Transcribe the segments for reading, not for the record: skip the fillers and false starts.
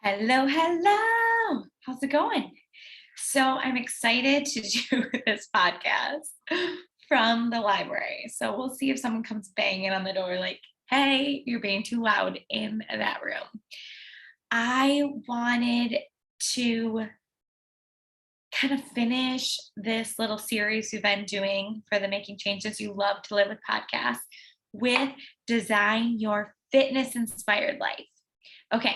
Hello, hello. How's it going? So I'm excited to do this podcast from the library. So we'll see if someone comes banging on the door like, hey, you're being too loud in that room. I wanted to kind of finish this little series we've been doing for the Making Changes You Love to Live with podcast with Design Your Fitness Inspired Life. Okay,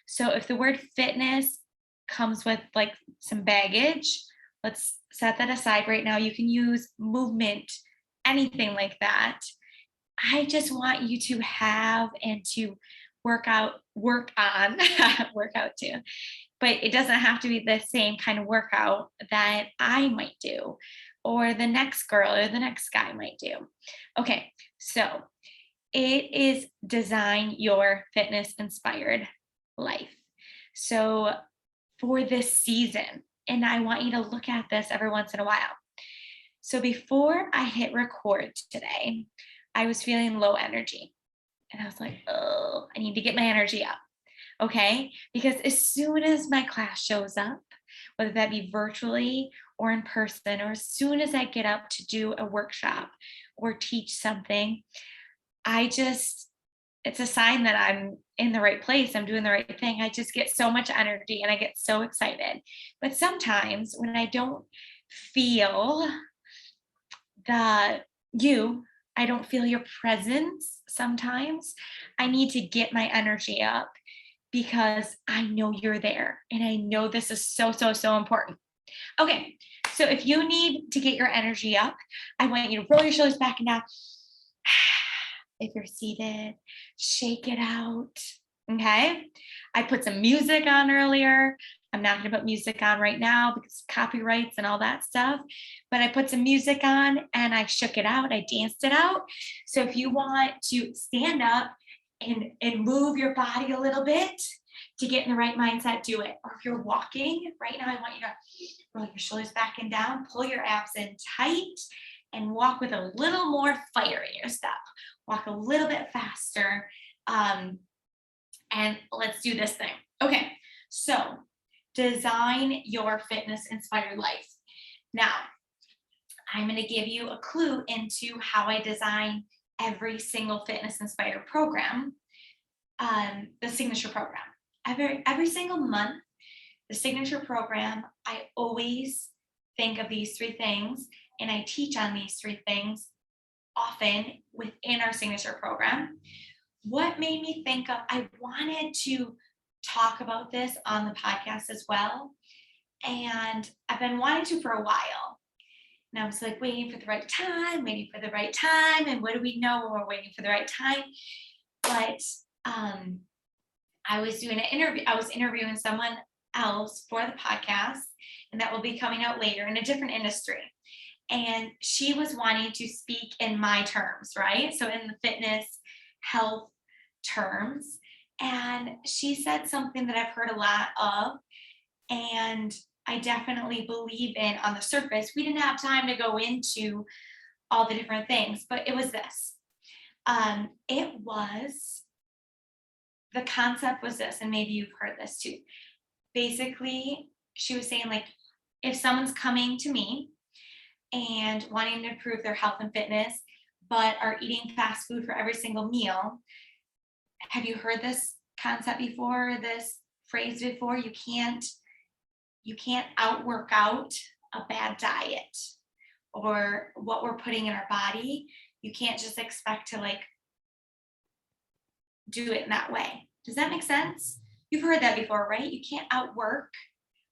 so if the word fitness comes with like some baggage, let's set that aside right now. You can use movement, anything like that. I just want you to have and to work on, work out too. But it doesn't have to be the same kind of workout that I might do, or the next girl or the next guy might do. Okay, so it is Design Your Fitness Inspired Life. So for this season, and I want you to look at this every once in a while. So before I hit record today, I was feeling low energy. And I was like, oh, I need to get my energy up. Okay. Because as soon as my class shows up, whether that be virtually or in person, or as soon as I get up to do a workshop or teach something, it's a sign that I'm in the right place. I'm doing the right thing. I just get so much energy and I get so excited. But sometimes when I don't feel the I don't feel your presence sometimes. I need to get my energy up because I know you're there and I know this is so, so, so important. Okay, so if you need to get your energy up, I want you to roll your shoulders back and down. If you're seated, shake it out. Okay. I put some music on earlier. I'm not going to put music on right now because copyrights and all that stuff. But I put some music on and I shook it out. I danced it out. So if you want to stand up and move your body a little bit to get in the right mindset, do it. Or if you're walking right now, I want you to roll your shoulders back and down, pull your abs in tight, and walk with a little more fire in your step. Walk a little bit faster. And let's do this thing. Okay, so design your fitness inspired life. Now, I'm going to give you a clue into how I design every single fitness inspired program, the signature program. Every single month, the signature program, I always think of these three things and I teach on these three things often within our signature program. What made me think of, I wanted to talk about this on the podcast as well. And I've been wanting to for a while. And I was like waiting for the right time. And what do we know when we're waiting for the right time? But I was doing an interview. I was interviewing someone else for the podcast, and that will be coming out later in a different industry. And she was wanting to speak in my terms, right? So in the fitness, health terms. And she said something that I've heard a lot of, and I definitely believe in on the surface. We didn't have time to go into all the different things, but it was this. The concept was this, and maybe you've heard this too. Basically, she was saying, like, if someone's coming to me and wanting to improve their health and fitness, but are eating fast food for every single meal, have you heard this concept before, this phrase before? You can't outwork out a bad diet or what we're putting in our body. You can't just expect to like do it in that way. Does that make sense? You've heard that before, right? You can't outwork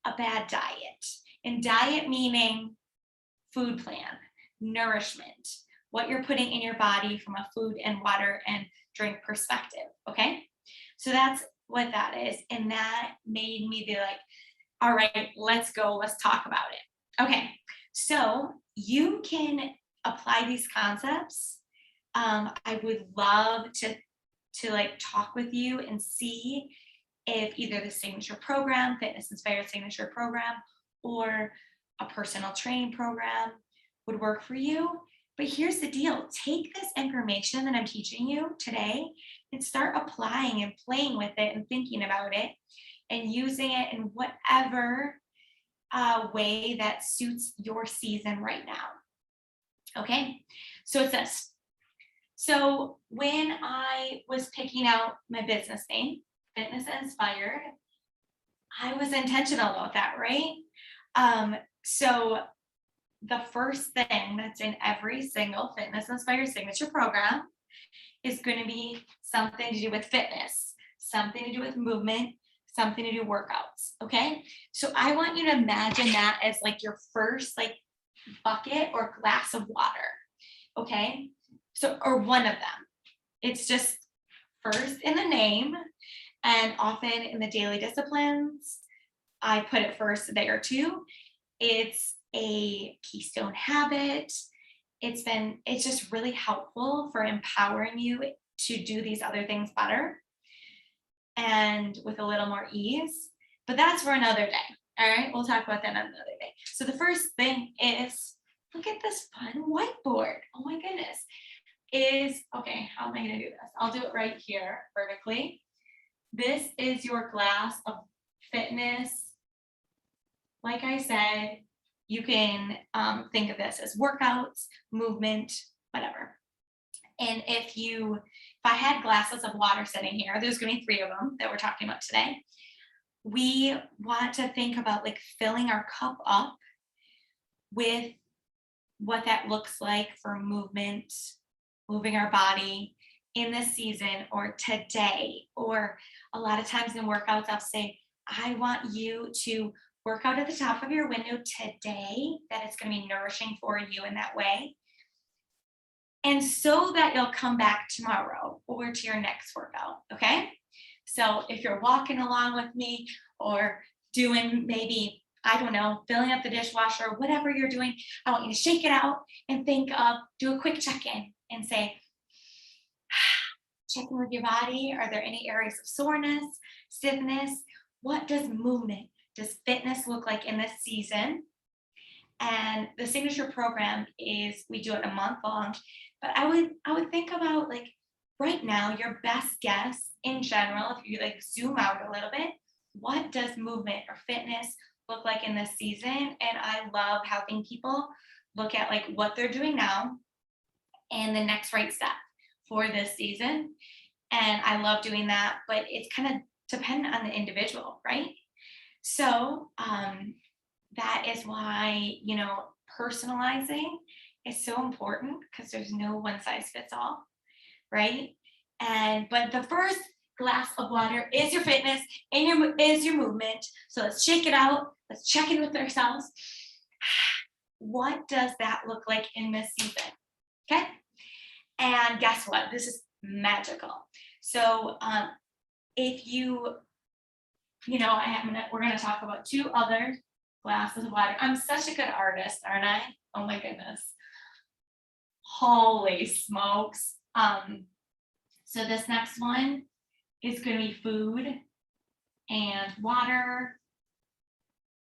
a bad diet. And diet meaning food plan, nourishment, what you're putting in your body from a food and water and drink perspective, okay? So that's what that is. And that made me be like, all right, let's go, let's talk about it. Okay, so you can apply these concepts. I would love to like talk with you and see if either the signature program, fitness inspired signature program, or a personal training program would work for you. But here's the deal. Take this information that I'm teaching you today and start applying and playing with it and thinking about it and using it in whatever way that suits your season right now. Okay, so it's this. So when I was picking out my business name, Fitness Inspired, I was intentional about that, right? So the first thing that's in every single Fitness Inspired signature program is going to be something to do with fitness, something to do with movement, something to do workouts. Okay. So I want you to imagine that as like your first like bucket or glass of water. Okay. So, or one of them. It's just first in the name, and often in the daily disciplines, I put it first there too. It's a keystone habit. It's just really helpful for empowering you to do these other things better and with a little more ease. But that's for another day. All right, we'll talk about that another day. So the first thing is, look at this fun whiteboard. Oh my goodness. Okay, how am I gonna do this? I'll do it right here vertically. This is your glass of fitness. Like I said, you can think of this as workouts, movement, whatever. And if I had glasses of water sitting here, there's going to be 3 of them that we're talking about today. We want to think about like filling our cup up with what that looks like for movement, moving our body in this season or today. Or a lot of times in workouts, I'll say, I want you to work out at the top of your window today, that it's going to be nourishing for you in that way. And so that you'll come back tomorrow or to your next workout. Okay. So if you're walking along with me or doing maybe, I don't know, filling up the dishwasher, whatever you're doing, I want you to shake it out and do a quick check-in and say, check in with your body. Are there any areas of soreness, stiffness? What does movement, does fitness look like in this season? And the signature program is, we do it a month long, but I would think about like right now, your best guess in general, if you like zoom out a little bit, what does movement or fitness look like in this season? And I love helping people look at like what they're doing now and the next right step for this season. And I love doing that, but it's kind of dependent on the individual, right? So that is why, personalizing is so important, because there's no one size fits all, right? But the first glass of water is your fitness and is your movement. So let's shake it out. Let's check in with ourselves. What does that look like in this season? Okay. And guess what? This is magical. So if we're going to talk about 2 other glasses of water. I'm such a good artist, aren't I? Oh my goodness. Holy smokes. So this next one is going to be food and water,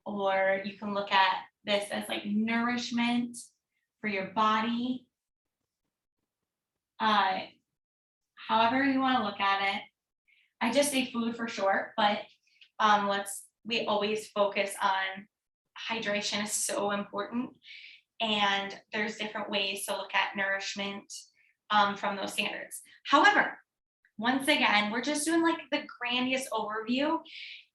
or you can look at this as like nourishment for your body. However you want to look at it. I just say food for short, but we always focus on hydration is so important, and there's different ways to look at nourishment from those standards. However, once again, we're just doing like the grandiose overview,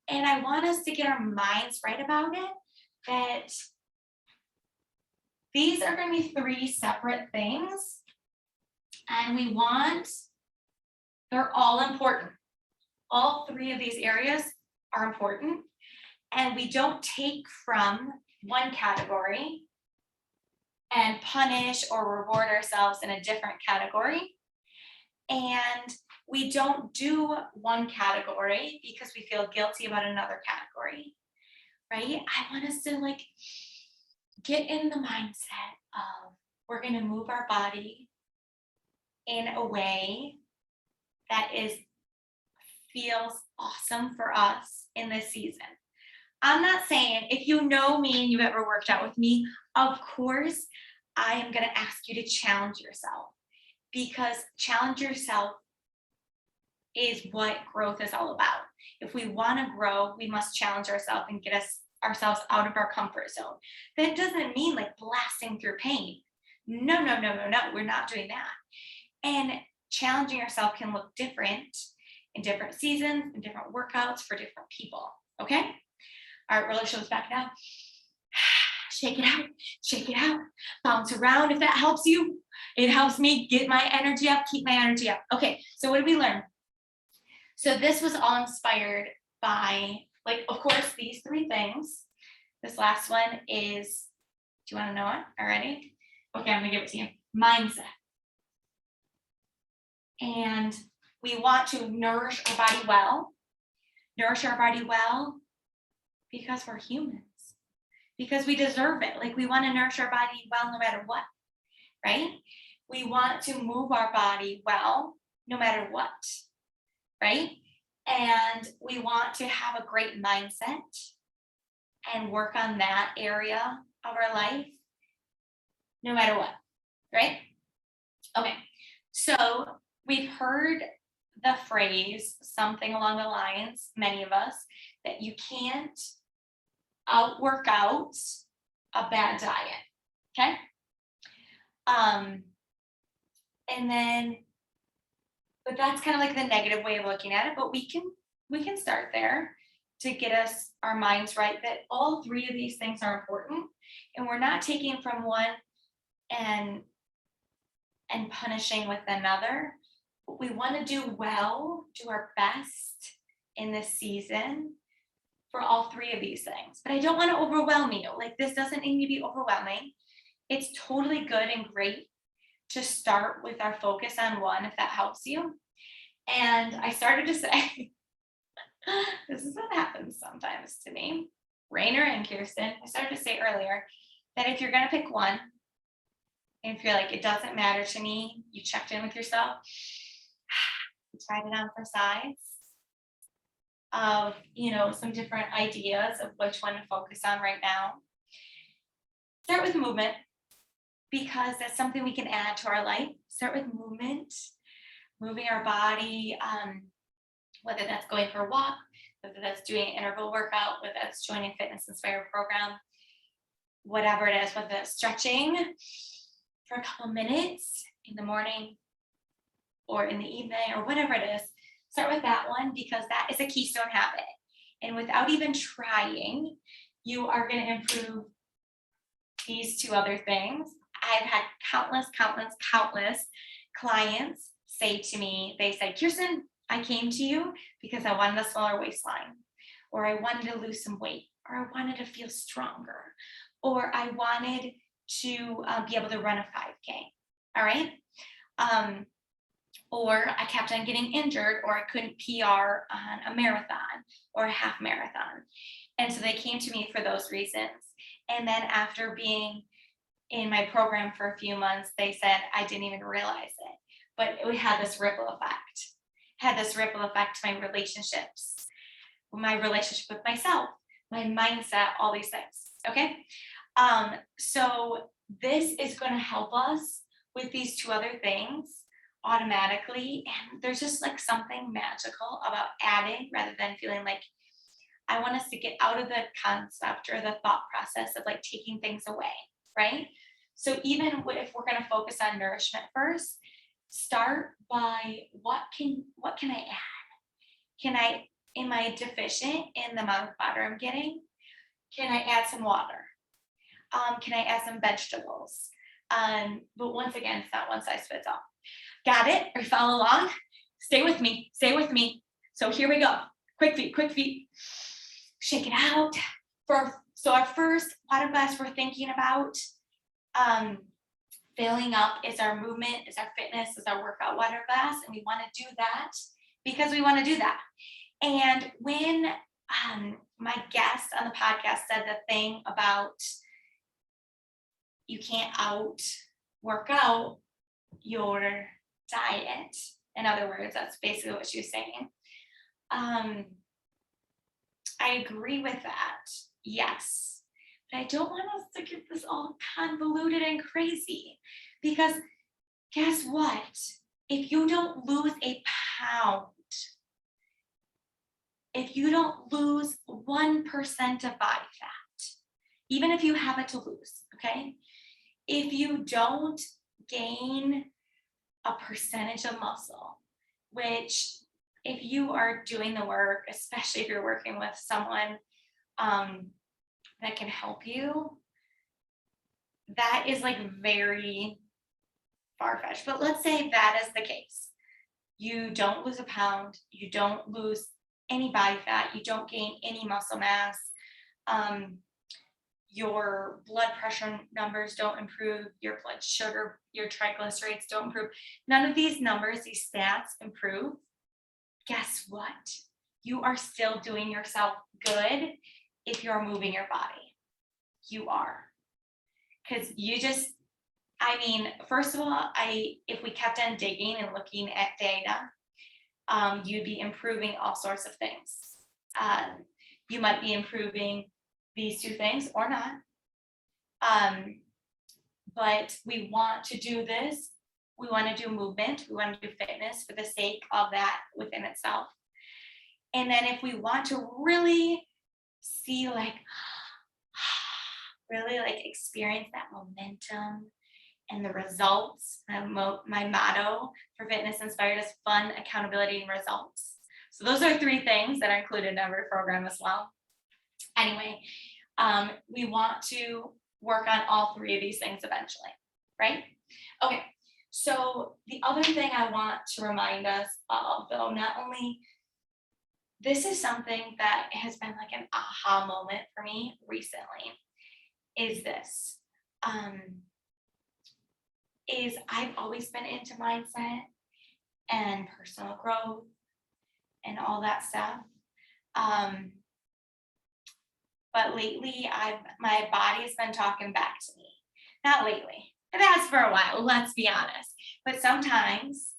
and I want us to get our minds right about it, that these are going to be 3 separate things, and they're all important. All 3 of these areas are important, and we don't take from one category and punish or reward ourselves in a different category. And we don't do one category because we feel guilty about another category, right? I want us to like get in the mindset of, we're going to move our body in a way that feels awesome for us in this season. I'm not saying, if you know me and you've ever worked out with me, of course, I am going to ask you to challenge yourself, because challenge yourself is what growth is all about. If we want to grow, we must challenge ourselves and get ourselves out of our comfort zone. That doesn't mean like blasting through pain. No, no, no, no, no. We're not doing that. And challenging yourself can look different in different seasons and different workouts for different people. Okay? All right, roller shoulders back now. Shake it out, bounce around if that helps you. It helps me get my energy up, keep my energy up. Okay, so what did we learn? So this was all inspired by, like, of course, these three things. This last one is, do you want to know it already? Okay, I'm gonna give it to you. Mindset. And we want to nourish our body well. Nourish our body well because we're humans. Because we deserve it. Like, we want to nourish our body well no matter what, right? We want to move our body well no matter what, right? And we want to have a great mindset and work on that area of our life no matter what, right? Okay, so we've heard the phrase, something along the lines, many of us, that you can't outwork out a bad diet. Okay. And then, but that's kind of like the negative way of looking at it. But we can start there to get us our minds right, that all three of these things are important, and we're not taking from one and punishing with another. But we want to do well, do our best in this season for all three of these things. But I don't want to overwhelm you. Like, this doesn't need to be overwhelming. It's totally good and great to start with our focus on one, if that helps you. And I started to say, this is what happens sometimes to me, Rainer and Kirsten. I started to say earlier that if you're going to pick one, and if you're like, it doesn't matter to me, you checked in with yourself, you tried it on for size of, some different ideas of which one to focus on right now. Start with movement, because that's something we can add to our life. Start with movement, moving our body, whether that's going for a walk, whether that's doing an interval workout, whether that's joining a Fitness Inspired program, whatever it is, whether that's stretching for a couple minutes in the morning or in the evening or whatever it is. Start with that one, because that is a keystone habit. And without even trying, you are going to improve these two other things. I've had countless clients say to me, they said, Kirsten, I came to you because I wanted a smaller waistline, or I wanted to lose some weight, or I wanted to feel stronger, or I wanted to be able to run a 5K. All right. Or I kept on getting injured, or I couldn't PR on a marathon or a half marathon. And so they came to me for those reasons. And then after being in my program for a few months, they said, I didn't even realize it, but it had this ripple effect. To my relationships, my relationship with myself, my mindset, all these things. Okay. So this is going to help us with these two other things automatically. And there's just like something magical about adding, rather than feeling like I want us to get out of the concept or the thought process of like taking things away, right? So even if we're going to focus on nourishment first, start by what can I add? Am I deficient in the amount of water I'm getting? Can I add some water? Can I add some vegetables? But once again, it's not one size fits all. Got it? Or follow along? Stay with me. So here we go. Quick feet. Shake it out. So our first water glass we're thinking about filling up is our movement, is our fitness, is our workout water glass. And we want to do that because we want to do that. And when my guest on the podcast said the thing about you can't work out your diet, in other words, that's basically what she was saying. I agree with that. Yes. But I don't want us to get this all convoluted and crazy, because guess what? If you don't lose a pound, if you don't lose 1% of body fat, even if you have it to lose, okay? If you don't gain a percentage of muscle, which if you are doing the work, especially if you're working with someone that can help you, that is like very far-fetched. But let's say that is the case. You don't lose a pound, you don't lose any body fat, you don't gain any muscle mass, your blood pressure numbers don't improve, your blood sugar, your triglycerides don't improve. None of these numbers, these stats improve. Guess what? You are still doing yourself good if you're moving your body. You are. Because first of all, if we kept on digging and looking at data, you'd be improving all sorts of things. You might be improving these two things or not. But we want to do this. We want to do movement. We want to do fitness for the sake of that within itself. And then if we want to really see really experience that momentum and the results, my motto for Fitness Inspired is fun, accountability, and results. So those are 3 things that are included in every program as well. Anyway, we want to work on all 3 of these things eventually, right? Okay, so the other thing I want to remind us of, though, not only, this is something that has been like an aha moment for me recently, is this. Is I've always been into mindset and personal growth and all that stuff. But lately my body has been talking back to me. Not lately, it has for a while, let's be honest. But sometimes,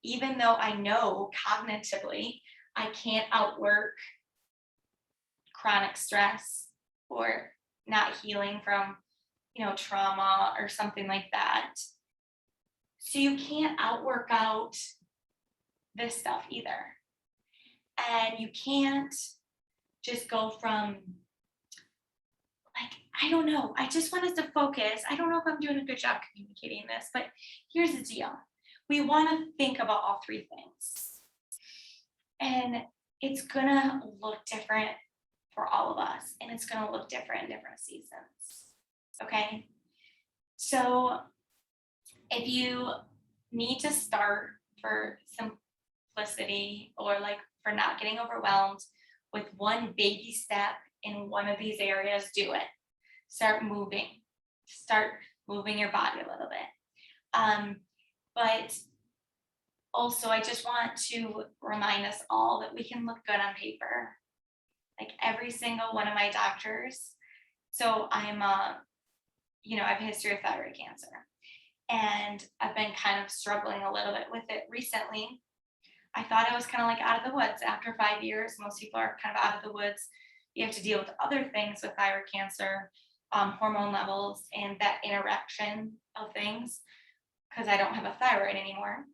even though I know cognitively I can't outwork chronic stress or not healing from, trauma or something like that. So you can't outwork out this stuff either. And you can't just go from, I don't know. I just want us to focus. I don't know if I'm doing a good job communicating this, but here's the deal. We want to think about all 3 things. And it's going to look different for all of us. And it's going to look different in different seasons. Okay? So if you need to start for simplicity or for not getting overwhelmed with one baby step in one of these areas, do it. Start moving your body a little bit. But also, I just want to remind us all that we can look good on paper. Every single one of my doctors. So I have a history of thyroid cancer. And I've been kind of struggling a little bit with it recently. I thought I was kind of out of the woods after 5 years. Most people are kind of out of the woods. You have to deal with other things with thyroid cancer, hormone levels, and that interaction of things because I don't have a thyroid anymore.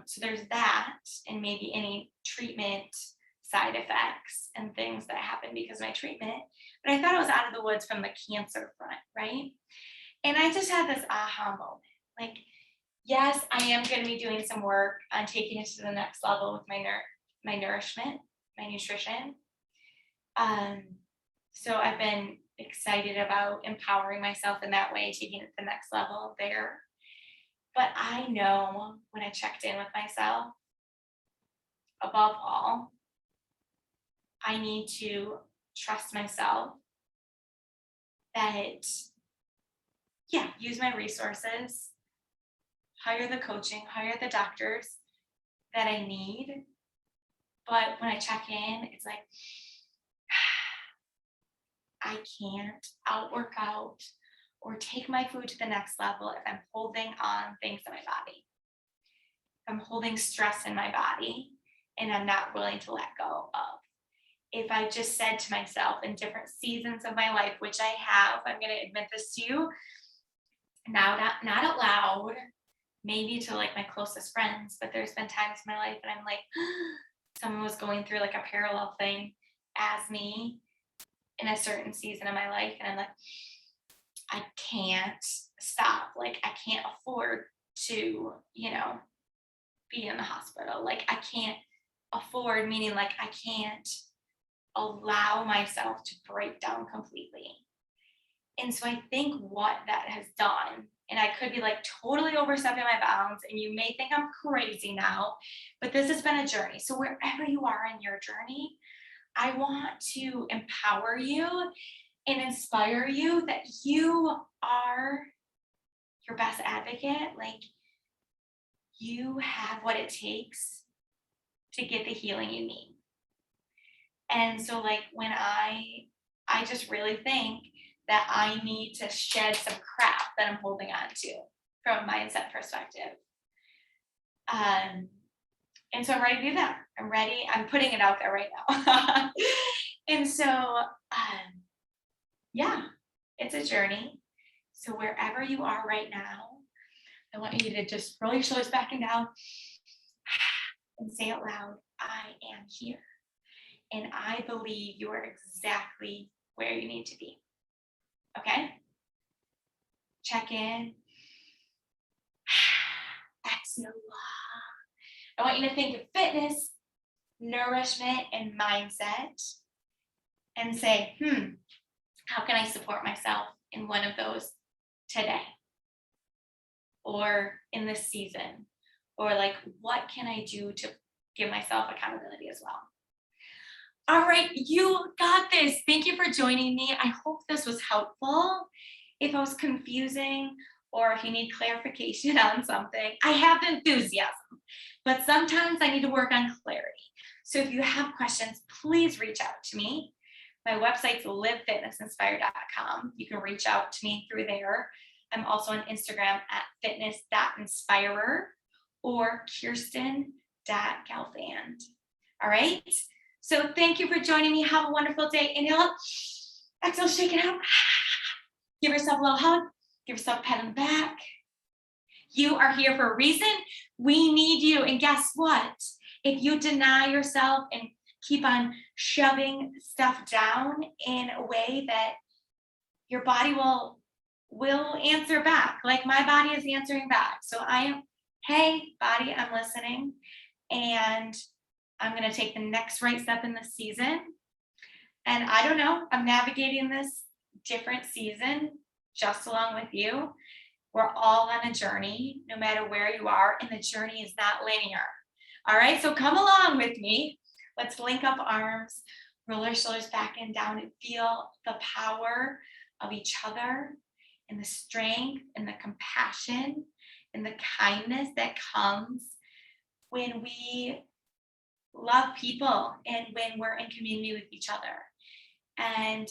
So there's that, and maybe any treatment side effects and things that happen because of my treatment. But I thought I was out of the woods from the cancer front, right? And I just had this aha moment. Yes, I am going to be doing some work on taking it to the next level with my nourishment, my nutrition. So I've been excited about empowering myself in that way, taking it to the next level there. But I know when I checked in with myself, above all, I need to trust myself that, use my resources, hire the coaching, hire the doctors that I need. But when I check in, it's I can't outwork out or take my food to the next level if I'm holding on things in my body. If I'm holding stress in my body and I'm not willing to let go of. If I just said to myself in different seasons of my life, which I have, I'm going to admit this to you, now not out loud, maybe to my closest friends, but there's been times in my life that I'm someone was going through like a parallel thing as me in a certain season of my life. And I'm like, I can't stop. Like, I can't afford to, be in the hospital. Like, I can't afford, meaning like I can't allow myself to break down completely. And so I think what that has done, and I could be like totally overstepping my bounds, and you may think I'm crazy now, but this has been a journey. So wherever you are in your journey, I want to empower you and inspire you that you are your best advocate. Like, you have what it takes to get the healing you need. And so like when I just really think that I need to shed some crap that I'm holding on to from a mindset perspective. And so I'm ready to do that. I'm ready. I'm putting it out there right now. And so, yeah, it's a journey. So wherever you are right now, I want you to just roll your shoulders back and down and say out loud, I am here. And I believe you are exactly where you need to be. Okay? Check in. Exhale. I want you to think of fitness, nourishment, and mindset. And say, how can I support myself in one of those today? Or in this season? Or like, what can I do to give myself accountability as well? All right, you got this. Thank you for joining me. I hope this was helpful. If it was confusing or if you need clarification on something, I have enthusiasm, but sometimes I need to work on clarity. So if you have questions, please reach out to me. My website's livefitnessinspire.com. You can reach out to me through there. I'm also on Instagram at fitness.inspirer or kirsten.galvand. All right. So thank you for joining me. Have a wonderful day. Inhale, exhale, shake it out. Give yourself a little hug. Give yourself a pat on the back. You are here for a reason. We need you. And guess what? If you deny yourself and keep on shoving stuff down in a way that your body will answer back, like my body is answering back. So I am, hey, body, I'm listening. And I'm going to take the next right step in this season. And I don't know, I'm navigating this different season just along with you. We're all on a journey, no matter where you are, and the journey is not linear. All right, so come along with me. Let's link up arms, roll our shoulders back and down, and feel the power of each other and the strength and the compassion and the kindness that comes when we love people and when we're in community with each other, and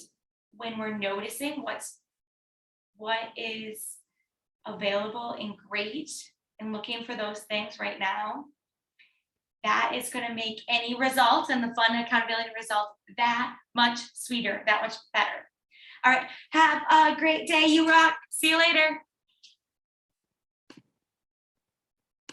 when we're noticing what is available and great and looking for those things right now. That is going to make any result and the fun and accountability result that much sweeter, that much better. All right, have a great day. You rock. See you later.